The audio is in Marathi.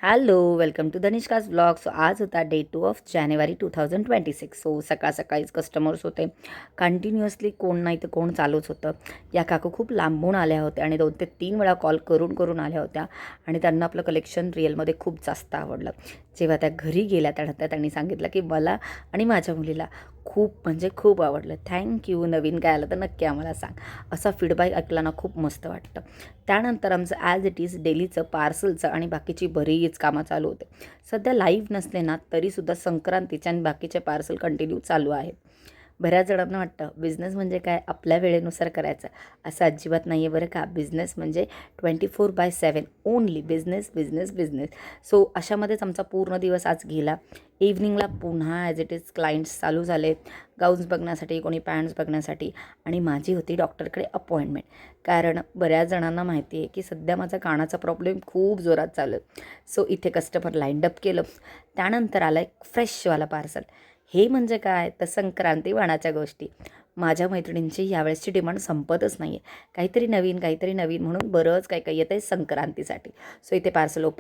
Hello, welcome to Dhanishka's blog. So आज होता डे 2 ऑफ जानेवारी 2026. सो सकाळीच कस्टमर्स होते. कंटिन्युअसली कोण नाही तर कोण चालूच होतं. या काकू खूप लांबून आल्या होत्या आणि 2 ते 3 वेळा कॉल करून आल्या होत्या आणि त्यांना आपलं कलेक्शन रिअलमध्ये खूप जास्त आवडलं. जेव्हा त्या घरी गेल्या त्यानंतर त्यांनी सांगितलं की मला आणि माझ्या मुलीला खूप म्हणजे खूप आवडलं. थँक्यू. नवीन काय आलं तर नक्की आम्हाला सांग. असा फीडबॅक ऐकला खूप मस्त वाटतं. त्यानंतर आमचं ॲज इट इज डेलीचं पार्सलचं आणि बाकीची बरीच कामं चालू होते. सध्या लाईव्ह नसले ना तरीसुद्धा संक्रांतीचे आणि बाकीचे पार्सल कंटिन्यू चालू आहेत. बऱ्याच जणांना वाटतं बिझनेस म्हणजे काय आपल्या वेळेनुसार करायचं, असं अजिबात नाही आहे बरं का. बिझनेस म्हणजे 24/7 only business business business. So अशामध्येच आमचा पूर्ण दिवस आज गेला. इव्हनिंगला पुन्हा ॲज इट इज क्लायंट्स चालू झाले, गाऊन्स बघण्यासाठी, कोणी पॅन्ट्स बघण्यासाठी. आणि माझी होती डॉक्टरकडे अपॉइंटमेंट. कारण बऱ्याच जणांना माहिती आहे की सध्या माझा कानाचा प्रॉब्लेम खूप जोरात चालू आहे. सो इथे कस्टमर लाईंडअप केलं. त्यानंतर आला एक फ्रेशवाला पार्सल. हे म्हणजे काय तर संक्रांती वाणाच्या गोष्टी. माझ्या मैत्रिणींची यावेळेसची डिमांड संपतच नाही आहे. काहीतरी नवीन म्हणून बरंच काही काही येतं आहे संक्रांतीसाठी. सो इथे पार्सल ओपन